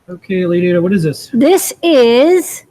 Okay, Lady Ada, what is this? This is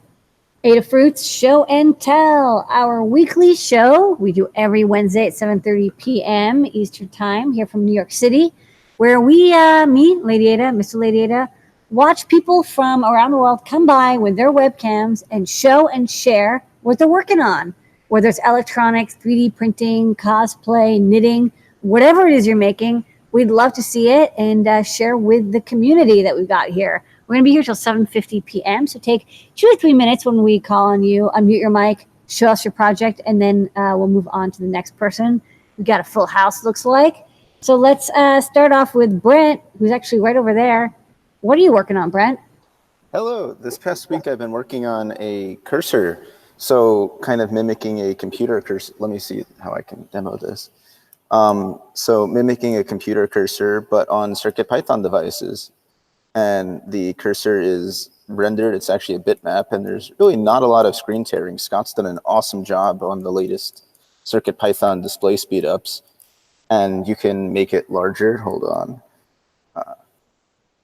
Adafruit's Show and Tell, our weekly show we do every Wednesday at 7:30 p.m. Eastern Time here from New York City, where we, me, Lady Ada, Mr. Lady Ada, watch people from around the world come by with their webcams and show and share what they're working on, whether it's electronics, 3D printing, cosplay, knitting, whatever it is you're making. We'd love to see it and share with the community that we've got here. We're going to be here till 7:50 p.m. So take 2 or 3 minutes when we call on you, unmute your mic, show us your project, and then we'll move on to the next person. We've got a full house, looks like. So let's start off with Brent, who's actually right over there. What are you working on, Brent? Hello. This past week, I've been working on a cursor. So kind of mimicking a computer cursor. Let me see how I can demo this. So mimicking a computer cursor, but on CircuitPython devices. And the cursor is rendered. It's actually a bitmap, and there's really not a lot of screen tearing. Scott's done an awesome job on the latest CircuitPython display speedups, and you can make it larger. Hold on.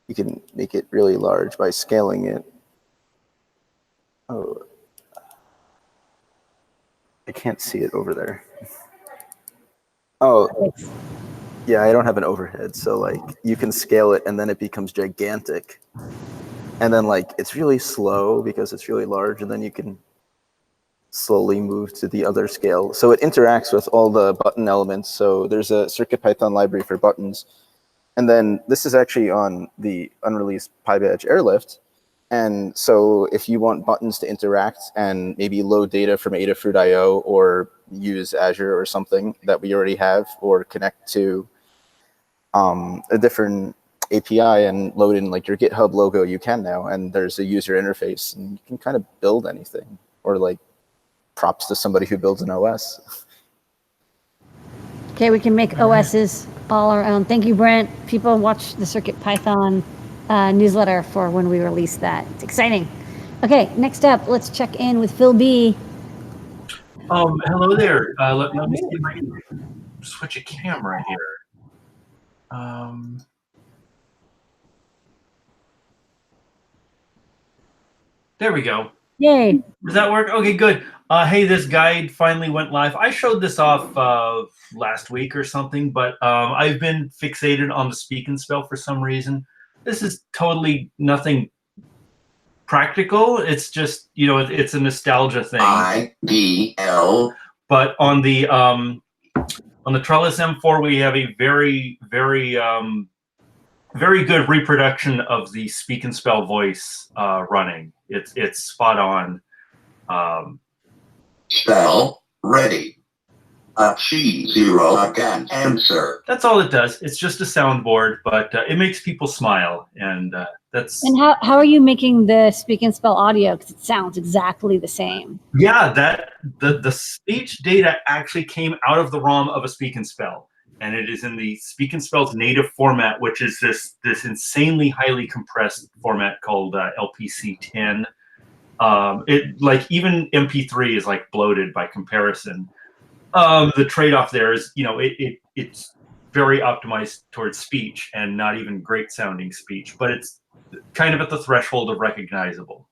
You can make it really large by scaling it. Oh, I can't see it over there. Oh. Yeah, I don't have an overhead, so like you can scale it and then it becomes gigantic. And then like it's really slow because it's really large, and then you can slowly move to the other scale. So it interacts with all the button elements. So there's a CircuitPython library for buttons. And then this is actually on the unreleased PyBadge Airlift. And so if you want buttons to interact and maybe load data from Adafruit IO or use Azure or something that we already have, or connect to a different API and load in like your GitHub logo, you can now, and there's a user interface, and you can kind of build anything, or like props to somebody who builds an OS. Okay, we can make OSs all our own. Thank you, Brent. People watch the CircuitPython newsletter for when we release that. It's exciting. Okay, next up, let's check in with Phil B. Hello there. Let me see if I can switch a camera here. There we go. Yay. Does that work? Okay, good. Hey, this guide finally went live. I showed this off last week or something, but I've been fixated on the speak and spell for some reason. This is totally nothing practical. It's just, you know, it's a nostalgia thing. IDL. But on the Trellis M4, we have a very, very good reproduction of the speak and spell voice running. It's spot on. Spell ready. C0 again. Answer. That's all it does. It's just a soundboard, but it makes people smile, and that's. And how are you making the speak and spell audio? Because it sounds exactly the same. Yeah, the speech data actually came out of the ROM of a speak and spell, and it is in the speak and spell's native format, which is this insanely highly compressed format called LPC10. It like even MP3 is like bloated by comparison. The trade-off there is, you know, it's very optimized towards speech and not even great sounding speech, but it's kind of at the threshold of recognizable.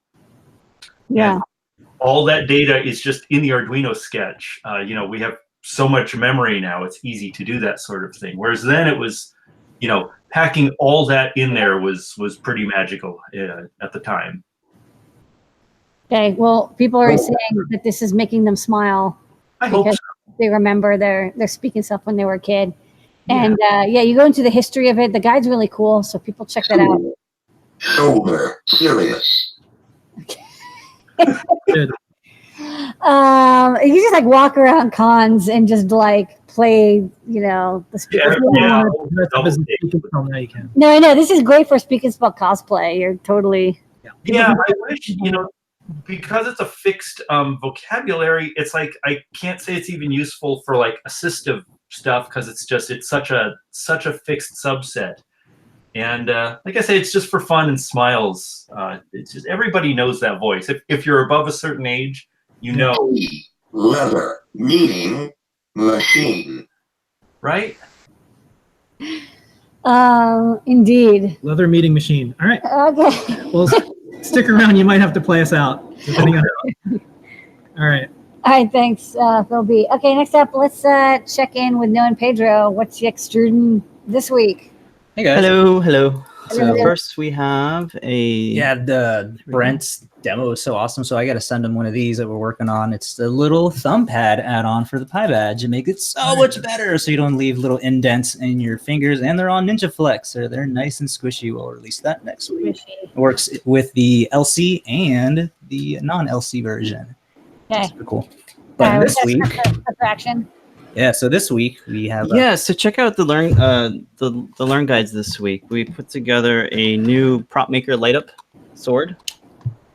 Yeah. And all that data is just in the Arduino sketch. You know, we have so much memory now, it's easy to do that sort of thing. Whereas then it was, you know, packing all that in there was pretty magical at the time. Okay, well, people are saying that this is making them smile. I hope so. They remember their speaking stuff when they were a kid. And yeah, you go into the history of it. The guide's really cool, so people check that out. Shoulder serious. Good. You just like walk around cons and just like play, you know, the speak and spell. Now you can. No, I know this is great for speak and spell cosplay. You're totally. Yeah, I wish, you know, because it's a fixed vocabulary, it's like I can't say it's even useful for like assistive stuff because it's such a fixed subset. And like I say, it's just for fun and smiles. It's just everybody knows that voice. If you're above a certain age, you know. Leather meaning machine. Right? Indeed. Leather meeting machine. All right. Okay. Well, stick around. You might have to play us out. Depending on All right. All right, thanks, Phil B. Okay, next up, let's check in with Noe+Pedro. What's the extruding this week? Hey guys. Hello, hello. So Hello. first we have The Brent's demo is so awesome, so I got to send him one of these that we're working on. It's the little thumb pad add-on for the Pi Badge and make it so much better, so you don't leave little indents in your fingers. And they're on Ninja Flex, so they're nice and squishy. We'll release that next week. It works with the LC and the non-LC version. Okay. Super cool. But this week, action. yeah. So this week we have so check out the learn guides this week. We put together a new prop maker light up sword,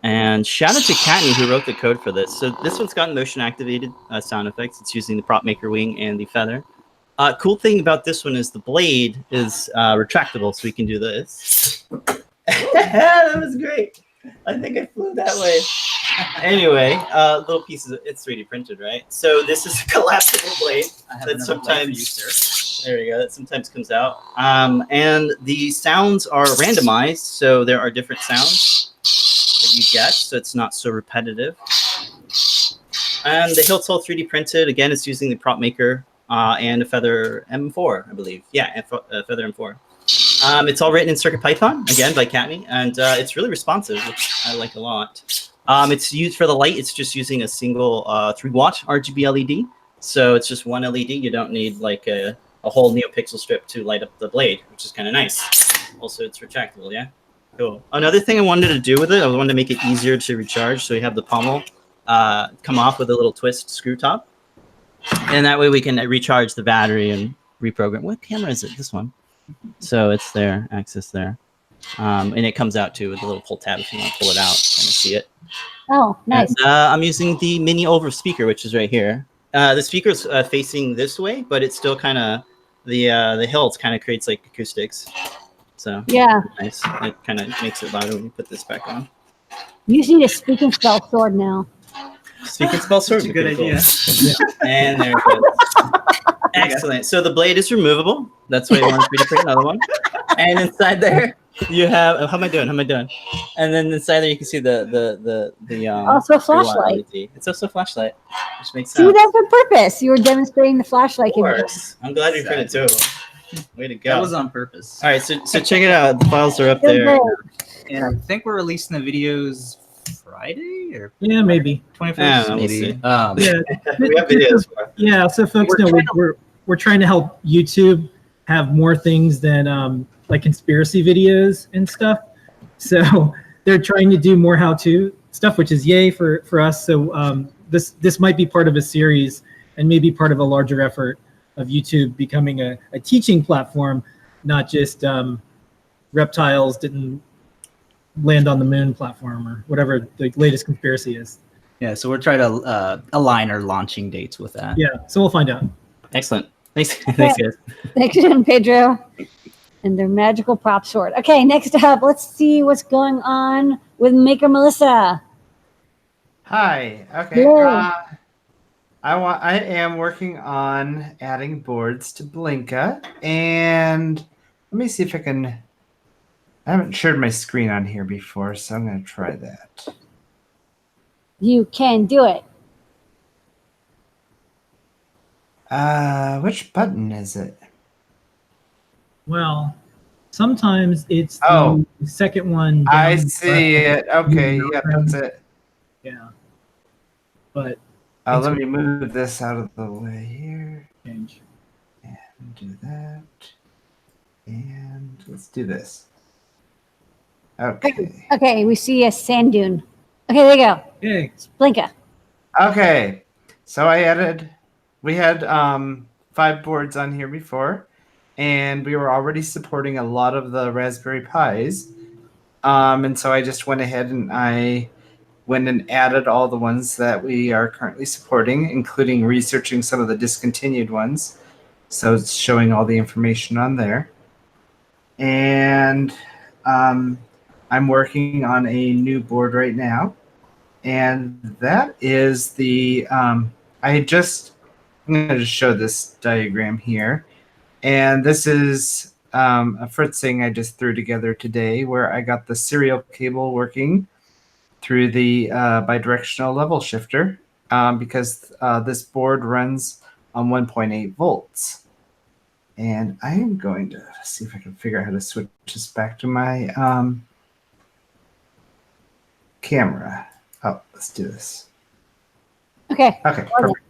and shout out to Katney who wrote the code for this. So this one's got motion activated sound effects. It's using the prop maker wing and the feather. Cool thing about this one is the blade is retractable, so we can do this. That was great. I think I flew that way. Anyway, little pieces. It's 3D printed, right? So this is a collapsible blade that sometimes there we go. That sometimes comes out. And the sounds are randomized, so there are different sounds that you get, so it's not so repetitive. And the hilt's all 3D printed. Again, it's using the prop maker and a feather M4, I believe. Yeah, a feather M4. It's all written in CircuitPython, again, by Katney, and it's really responsive, which I like a lot. It's used for the light. It's just using a single 3-watt RGB LED. So it's just one LED. You don't need like a whole NeoPixel strip to light up the blade, which is kind of nice. Also, it's retractable, yeah? Cool. Another thing I wanted to do with it, I wanted to make it easier to recharge. So we have the pommel come off with a little twist screw top. And that way we can recharge the battery and reprogram. What camera is it? This one. So it's there, access there. And it comes out too with a little pull tab if you want to pull it out, kind of see it. Oh, nice. And, I'm using the mini over speaker, which is right here. The speaker's facing this way, but it's still kind of the hilt kind of creates like acoustics. So yeah, nice. It kind of makes it louder when you put this back on. You need a speak and spell sword now. Speak and spell sword. That's a good idea. Cool. And there it goes. Excellent. So the blade is removable. That's why you want me to print another one. And inside there, you have. How am I doing? And then inside there, you can see the also a flashlight. LED. It's also a flashlight, which makes See, sense. that's on purpose. You were demonstrating the flashlight. Of course. I'm glad you printed two of them. Way to go. that was on purpose. All right, so check it out. The files are up there. And I think we're releasing the videos Friday or Yeah, maybe. 21st, Yeah, we'll maybe. see. Yeah. We have videos for it. Yeah, so folks know we're trying to help YouTube have more things than like conspiracy videos and stuff. So they're trying to do more how-to stuff, which is yay for us. So this might be part of a series and maybe part of a larger effort of YouTube becoming a teaching platform, not just reptiles didn't land on the moon platform or whatever the latest conspiracy is. Yeah, so we're trying to align our launching dates with that. Yeah, so we'll find out. Excellent. Thanks, thanks guys. Thanks, Pedro. And their magical prop sword. Okay, next up, let's see what's going on with Maker Melissa. Hi. Okay. Hello. I am working on adding boards to Blinka, and let me see if I can. I haven't shared my screen on here before, so I'm going to try that. You can do it. Which button is it? Well, sometimes it's the Oh. second one. I down see left. it. Okay. Yeah, that's it. Yeah. But Let me move this out of the way here. change. And do that. And let's do this. Okay. Okay, we see a sand dune. Okay, there you go. Yay. Blinka. Okay. So I added, we had 5 boards on here before, and we were already supporting a lot of the Raspberry Pis. And so I just went ahead and I went and added all the ones that we are currently supporting, including researching some of the discontinued ones. So it's showing all the information on there. And I'm working on a new board right now. And that is the, I'm going to just show this diagram here. And this is a fritzing I just threw together today, where I got the serial cable working through the bidirectional level shifter, because this board runs on 1.8 volts. And I am going to see if I can figure out how to switch this back to my camera. Oh, let's do this. Okay. Okay, perfect.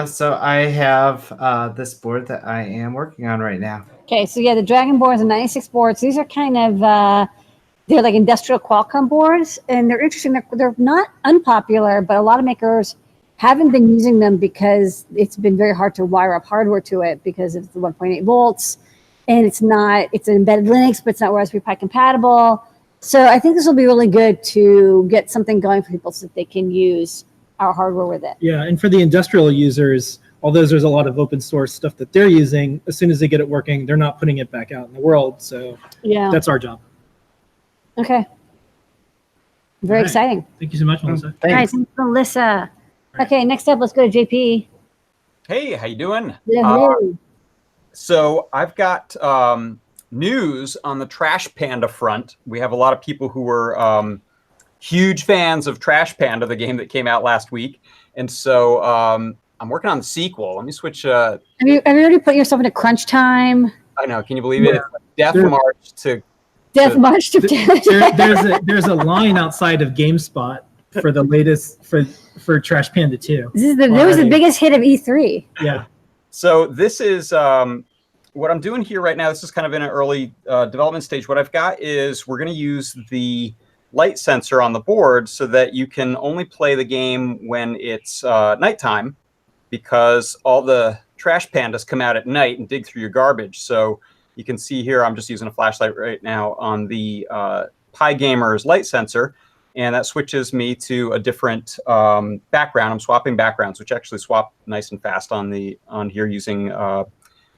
So I have this board that I am working on right now. Okay, so yeah, the Dragon boards and 96 boards, these are kind of, they're like industrial Qualcomm boards, and they're interesting. They're not unpopular, but a lot of makers haven't been using them because it's been very hard to wire up hardware to it because it's the 1.8 volts, and it's an embedded Linux, but it's not Raspberry Pi compatible. So I think this will be really good to get something going for people so that they can use our hardware with it. Yeah, and for the industrial users, although there's a lot of open source stuff that they're using, as soon as they get it working, they're not putting it back out in the world. So Yeah. that's our job. Okay. Very All right. exciting. Thank you so much, Melissa. All right, thanks, Melissa. Okay, next up, let's go to JP. Hey, how you doing? Hello. So I've got news on the Trash Panda front. We have a lot of people who were huge fans of Trash Panda, the game that came out last week. And so I'm working on the sequel. Let me switch. Have you already put yourself into crunch time? I know. Can you believe it? It's like Death March to March to There's a line outside of GameSpot for the latest for Trash Panda 2. That was the biggest hit of E3. Yeah. So this is what I'm doing here right now. This is kind of in an early development stage. What I've got is we're going to use the light sensor on the board so that you can only play the game when it's nighttime, because all the trash pandas come out at night and dig through your garbage. So you can see here, I'm just using a flashlight right now on the PyGamer's light sensor, and that switches me to a different background. I'm swapping backgrounds, which actually swap nice and fast on here using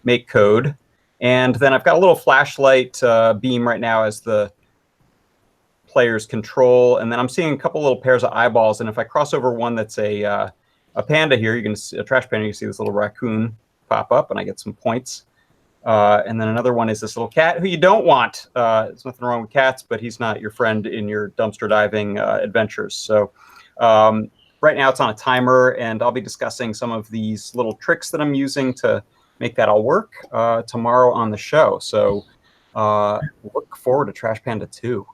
make code. And then I've got a little flashlight beam right now as the player's control, and then I'm seeing a couple little pairs of eyeballs. And if I cross over one that's a panda here, you can see a trash panda. You can see this little raccoon pop up, and I get some points. And then another one is this little cat who you don't want. There's nothing wrong with cats, but he's not your friend in your dumpster diving adventures. So right now it's on a timer, and I'll be discussing some of these little tricks that I'm using to make that all work tomorrow on the show. So look forward to Trash Panda 2.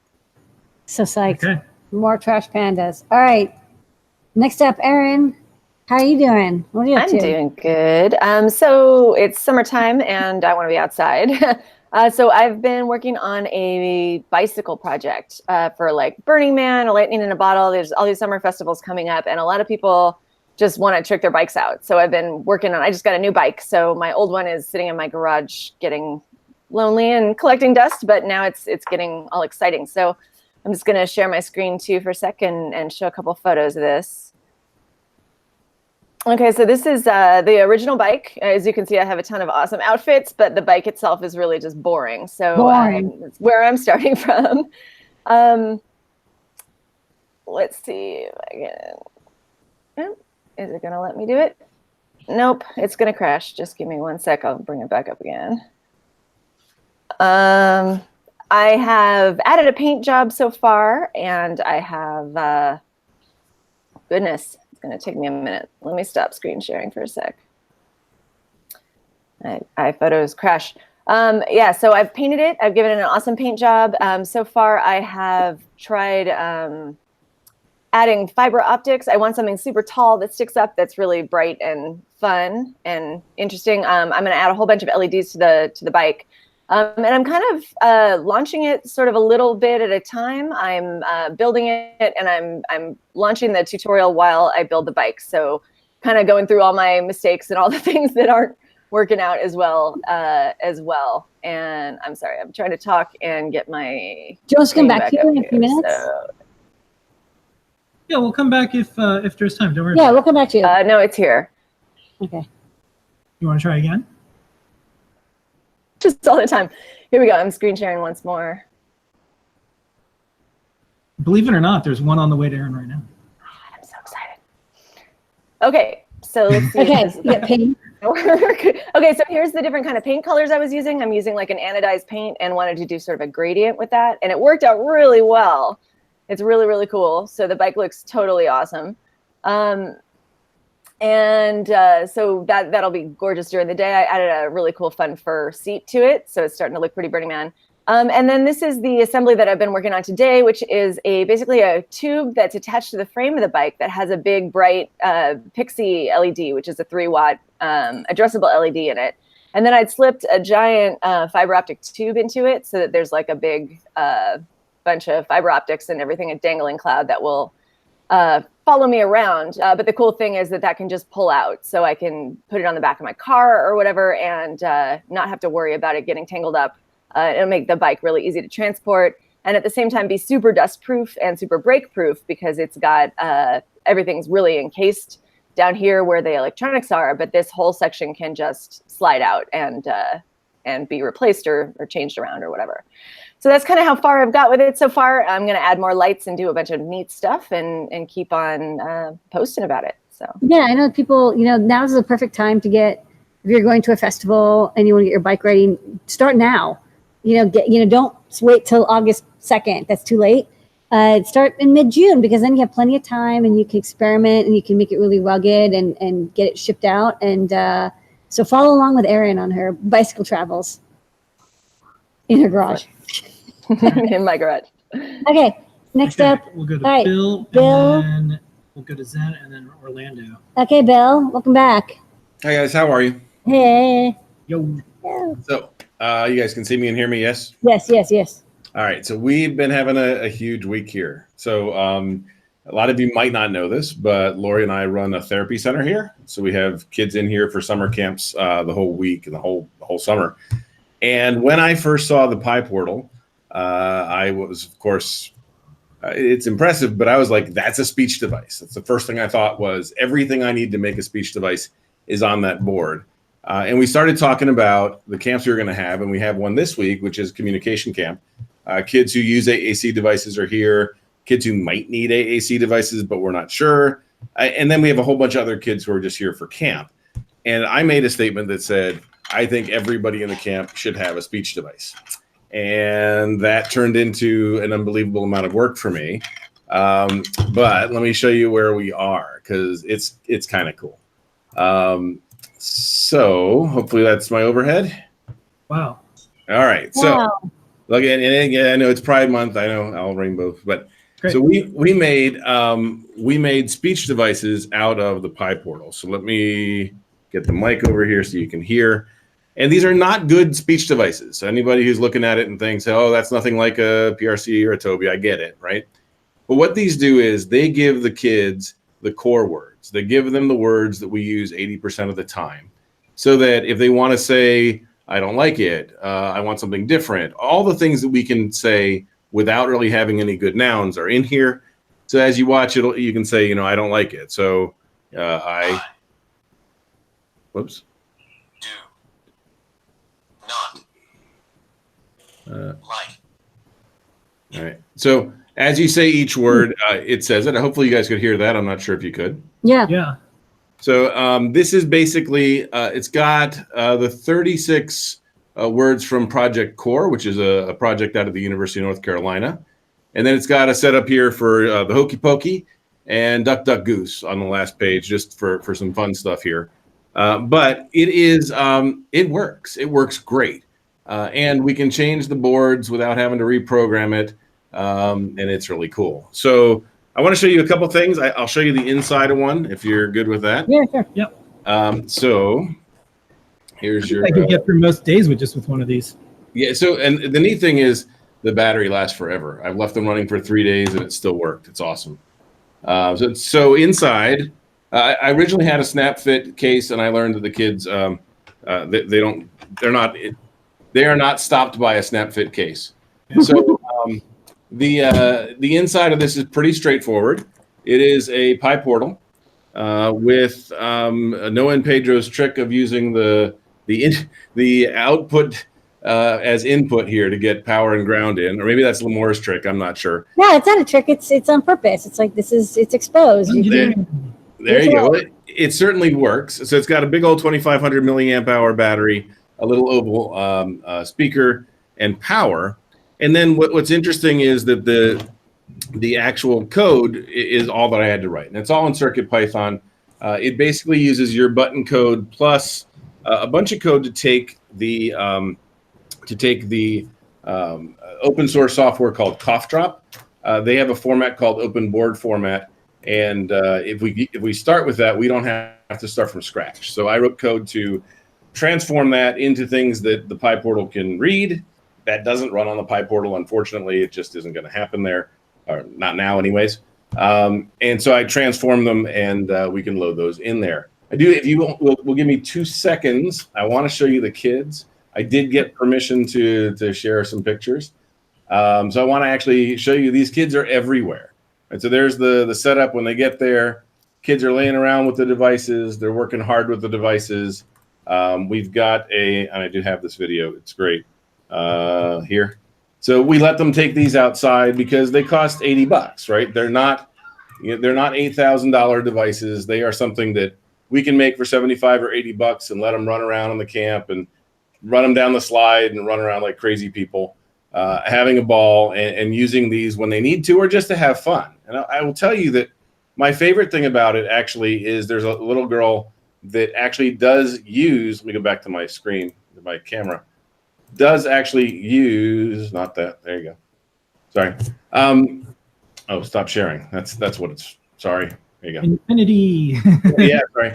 So psyched. Okay. More trash pandas. All right. Next up, Erin. How are you doing? What are you up to? I'm doing good. So it's summertime and I want to be outside. So I've been working on a bicycle project for like Burning Man or Lightning in a Bottle. There's all these summer festivals coming up, and a lot of people just want to trick their bikes out. So I've been working on, I just got a new bike. So my old one is sitting in my garage getting lonely and collecting dust, but now it's getting all exciting. So I'm just going to share my screen too for a second and show a couple photos of this. Okay, so this is the original bike. As you can see, I have a ton of awesome outfits, but the bike itself is really just boring. So that's where I'm starting from. Let's see if I can. Is it going to let me do it? Nope, it's going to crash. Just give me 1 sec. I'll bring it back up again. I have added a paint job so far, and I have, goodness, it's going to take me a minute. Let me stop screen sharing for a sec. iPhotos crash. Yeah, so I've painted it. I've given it an awesome paint job. So far, I have tried adding fiber optics. I want something super tall that sticks up, that's really bright and fun and interesting. I'm going to add a whole bunch of LEDs to the bike. And I'm kind of launching it sort of a little bit at a time. I'm building it, and I'm launching the tutorial while I build the bike. So kind of going through all my mistakes and all the things that aren't working out as well. And I'm sorry, I'm trying to talk and get my. Joe's come back to you in a few minutes. So. Yeah, we'll come back if there's time. Don't worry. Yeah, we'll come back to you. No, it's here. Okay. You want to try again? Just all the time. Here we go. I'm screen sharing once more. Believe it or not, there's one on the way to Erin right now. I'm so excited. Okay, So let's see. Okay, if this you got paint. Okay, so here's the different kind of paint colors I was using. I'm using like an anodized paint and wanted to do sort of a gradient with that. And it worked out really well. It's really, really cool. So the bike looks totally awesome. So that'll be gorgeous during the day. I added a really cool fun fur seat to it. So it's starting to look pretty Burning Man. And then this is the assembly that I've been working on today, which is basically a tube that's attached to the frame of the bike that has a big bright Pixie LED, which is a 3-watt addressable LED in it. And then I'd slipped a giant fiber optic tube into it so that there's like a big bunch of fiber optics and everything, a dangling cloud that will follow me around. But the cool thing is that can just pull out, so I can put it on the back of my car or whatever and not have to worry about it getting tangled up. It'll make the bike really easy to transport, and at the same time be super dust proof and super brake proof because it's got everything's really encased down here where the electronics are, but this whole section can just slide out and be replaced or changed around or whatever. So that's kind of how far I've got with it so far. I'm going to add more lights and do a bunch of neat stuff and keep on posting about it. So Yeah, I know people, now is the perfect time to if you're going to a festival and you want to get your bike ready, start now. Don't wait till August 2nd. That's too late. Start in mid-June because then you have plenty of time and you can experiment and you can make it really rugged and get it shipped out. And so follow along with Erin on her bicycle travels in her garage. in my garage. Okay, next up. We'll go to all right, Bill, and then we'll go to Zen, and then Orlando. Okay, Bill, welcome back. Hi guys, how are you? Hey. Yo. So, you guys can see me and hear me, yes? Yes. All right, so we've been having a huge week here. So, a lot of you might not know this, but Lori and I run a therapy center here. So we have kids in here for summer camps the whole week and the whole summer. And when I first saw the pyportal, I was, of course, it's impressive, but I was like, that's a speech device. That's the first thing I thought was everything I need to make a speech device is on that board. And we started talking about the camps we were going to have, and we have one this week, which is communication camp. Kids who use AAC devices are here. Kids who might need AAC devices, but we're not sure. And then we have a whole bunch of other kids who are just here for camp. And I made a statement that said, I think everybody in the camp should have a speech device. And that turned into an unbelievable amount of work for me. But let me show you where we are, because it's kind of cool. So hopefully that's my overhead. Wow. All right. So look, and I know it's Pride Month. I know all rainbows, but great. So we made speech devices out of the pyportal. So let me get the mic over here so you can hear. And these are not good speech devices. So anybody who's looking at it and thinks, oh, that's nothing like a PRC or a Toby, I get it, right? But what these do is they give the kids the core words. They give them the words that we use 80% of the time. So that if they want to say, I don't like it, I want something different, all the things that we can say without really having any good nouns are in here. So as you watch it, you can say, I don't like it. So whoops. Like. All right. So as you say each word, it says it. Hopefully you guys could hear that. I'm not sure if you could. Yeah. So this is basically, it's got the 36 words from Project Core, which is a project out of the University of North Carolina. And then it's got a setup here for the Hokey Pokey and Duck Duck Goose on the last page, just for some fun stuff here. But it is, it works. It works great. And we can change the boards without having to reprogram it. And it's really cool. So I want to show you a couple things. I'll show you the inside of one if you're good with that. Yeah, sure. Yep. So here's your. I could get through most days with one of these. Yeah. So, and the neat thing is the battery lasts forever. I've left them running for 3 days and it still worked. It's awesome. So inside, I originally had a snap fit case, and I learned that the kids they are not stopped by a snap fit case. So the inside of this is pretty straightforward. It is a pyportal with Noe+Pedro's trick of using the output as input here to get power and ground in, or maybe that's Lamore's trick. I'm not sure. No, it's not a trick. It's on purpose. It's like it's exposed. There you go. it certainly works. So it's got a big old 2,500 milliamp hour battery, a little oval speaker, and power. And then what's interesting is that the actual code is all that I had to write, and it's all in CircuitPython. It basically uses your button code plus a bunch of code to take the open source software called Cough Drop. They have a format called Open Board format, and if we start with that, we don't have to start from scratch. So I wrote code to transform that into things that the PyPortal can read. That doesn't run on the PyPortal, unfortunately. It just isn't going to happen there, or not now, anyways. And so I transform them, and we can load those in there. I do. If you will give me 2 seconds, I want to show you the kids. I did get permission to share some pictures. So I want to actually show you, these kids are everywhere. And so there's the setup when they get there. Kids are laying around with the devices. They're working hard with the devices. We've got and I do have this video. It's great here. So we let them take these outside because they cost $80, right? They're not $8,000 devices. They are something that we can make for $75 or $80 and let them run around on the camp and run them down the slide and run around like crazy people, having a ball and using these when they need to or just to have fun. And I will tell you that my favorite thing about it actually is there's a little girl that actually does use, let me go back to my screen, my camera, does actually use, not that, there you go. Sorry. Oh, stop sharing. That's what it's, sorry. There you go. Infinity. Yeah, sorry.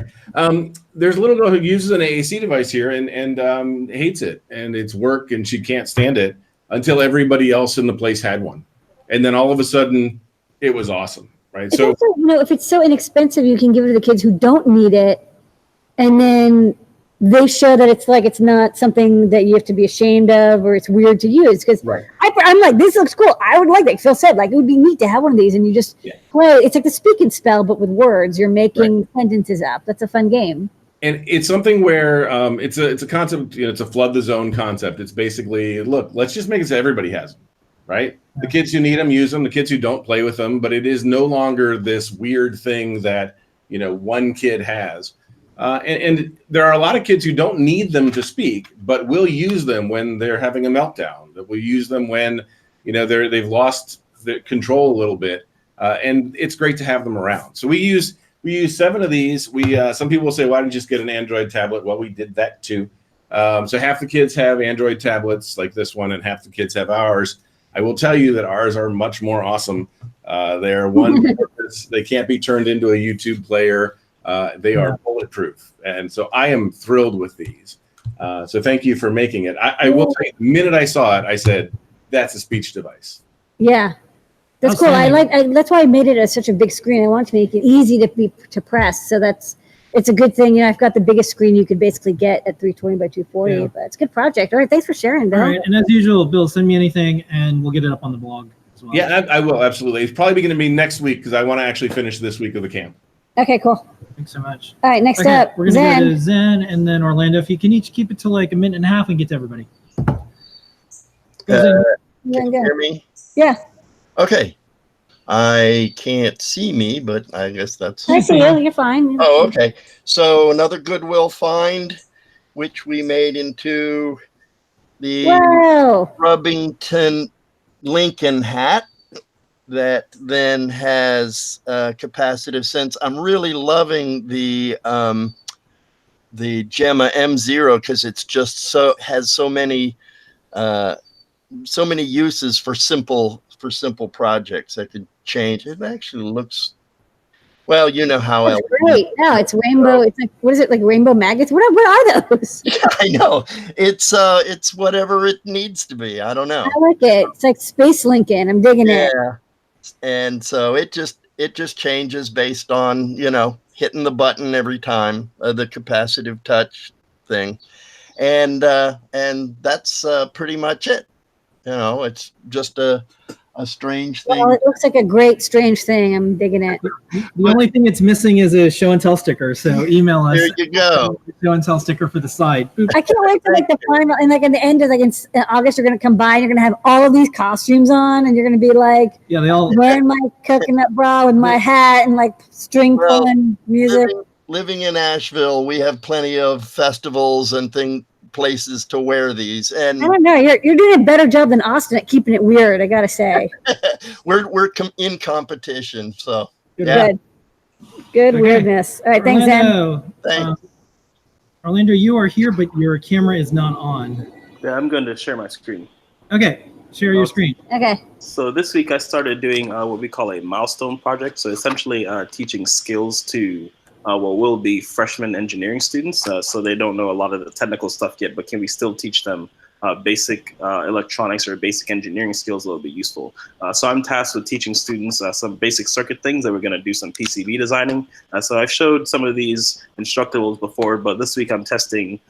There's a little girl who uses an AAC device here and hates it and it's work and she can't stand it until everybody else in the place had one. And then all of a sudden it was awesome, right? It's so also, if it's so inexpensive, you can give it to the kids who don't need it, and then they show that it's not something that you have to be ashamed of or it's weird to use. Because I'm like, this looks cool. I would like that. Phil said, like, it would be neat to have one of these, and you just play. It's like the speak and spell, but with words. You're making sentences up. That's a fun game. And it's something where it's a concept. It's a flood the zone concept. It's basically, look, let's just make it so everybody has them, right? The kids who need them use them. The kids who don't play with them. But it is no longer this weird thing that one kid has. And there are a lot of kids who don't need them to speak, but will use them when they're having a meltdown. That will use them when they've lost the control a little bit, and it's great to have them around. So we use 7 of these. Some people will say, why didn't you just get an Android tablet? Well, we did that too. So half the kids have Android tablets like this one, and half the kids have ours. I will tell you that ours are much more awesome. They're one purpose. They can't be turned into a YouTube player. They are bulletproof. And so I am thrilled with these. So thank you for making it. I will tell you, the minute I saw it, I said, that's a speech device. Yeah. That's cool. That's why I made it such a big screen. I want to make it easy to press. So it's a good thing. I've got the biggest screen you could basically get at 320 by 240, but it's a good project. All right. Thanks for sharing, Bill. All right. And as usual, Bill, send me anything and we'll get it up on the blog as well. Yeah, I will. Absolutely. It's probably going to be next week because I want to actually finish this week of the camp. Okay, cool. Thanks so much. All right, next up, we're going to go to Zen and then Orlando. If you can each keep it to like a minute and a half and get to everybody. Can you hear me? Yeah. Okay. I can't see me, but I guess that's... I see you. You're fine. Oh, okay. So another Goodwill find, which we made into the Rubbington Lincoln hat that then has capacitive sense. I'm really loving the Gemma M0 because it's just has so many uses for simple projects. I could change. It actually looks well. You know how it's great. No, it's rainbow. It's like, what is it, like rainbow magnets? What are those? I know. It's whatever it needs to be. I don't know. I like it. It's like Space Lincoln. I'm digging it. Yeah. And so it just changes based on, hitting the button every time, the capacitive touch thing. And that's pretty much it. It's just a strange thing. Well, it looks like a great strange thing. I'm digging it. The only thing it's missing is a show and tell sticker. So email us. There you go. Show and tell sticker for the site. I can't wait for the final and in the end of in August you're gonna come by and you're gonna have all of these costumes on and you're gonna be like, they all wearing my coconut bra with my hat and like string pulling music. living in Asheville, we have plenty of festivals and places to wear these, and I don't know. You're doing a better job than Austin at keeping it weird. I gotta say. we're in competition. So Good. Good Okay. weirdness. All right, thanks, Zen. Orlando, thanks. Orlando, you are here, but your camera is not on. Yeah, I'm going to share my screen. Okay, share your screen. Okay. So this week I started doing what we call a milestone project. So essentially teaching skills to what will be freshman engineering students. So they don't know a lot of the technical stuff yet, but can we still teach them basic electronics or basic engineering skills that will be useful. So I'm tasked with teaching students some basic circuit things that we're going to do some PCB designing. So I've showed some of these instructables before, but this week I'm testing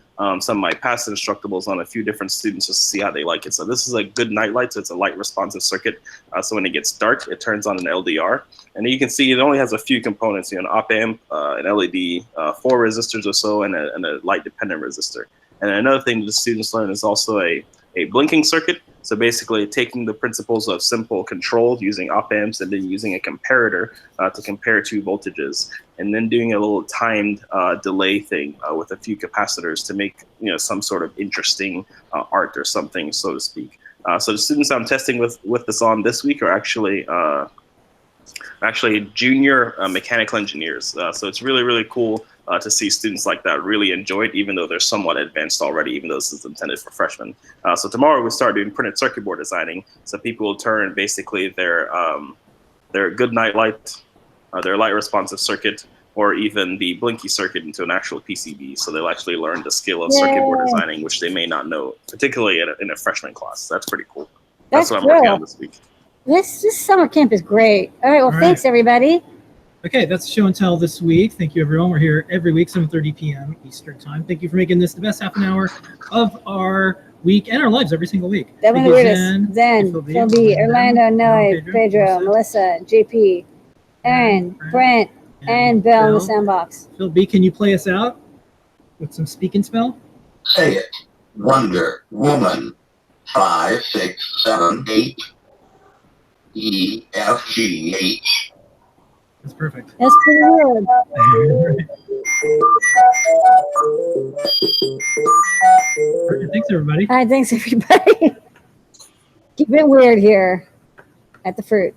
some of my past instructables on a few different students just to see how they like it. So this is a good night light, so it's a light responsive circuit. So when it gets dark, it turns on an LDR. And you can see it only has a few components, an op amp, an LED, 4 resistors or so, and a light dependent resistor. And another thing the students learn is also a blinking circuit. So basically taking the principles of simple control using op amps and then using a comparator to compare two voltages, and then doing a little timed delay thing with a few capacitors to make some sort of interesting art or something, so to speak. So the students I'm testing with this on this week are actually junior mechanical engineers. So it's really, really cool to see students like that really enjoy it, even though they're somewhat advanced already, even though this is intended for freshmen. So tomorrow we start doing printed circuit board designing. So people will turn basically their good night light, their light responsive circuit, or even the blinky circuit into an actual PCB. So they'll actually learn the skill of circuit board designing, which they may not know, particularly in a freshman class. That's pretty cool. That's what I'm working on this week. This summer camp is great. All right, well, thanks, everybody. Okay, that's show and tell this week. Thank you, everyone. We're here every week, 7:30 p.m. Eastern Time. Thank you for making this the best half an hour of our week and our lives every single week. That one Thank you, weirdest. Zen, Philby, Orlando, Noe, Pedro, Melissa, JP, Erin, Brent, and Bill in the sandbox. Phil B, can you play us out with some speak and spell? Say it. Wonder Woman. 5, 6, 7, 8. E, F, G, H. That's perfect. That's pretty weird. Thanks, everybody. All right, thanks, everybody. Keep it weird here at the fruit.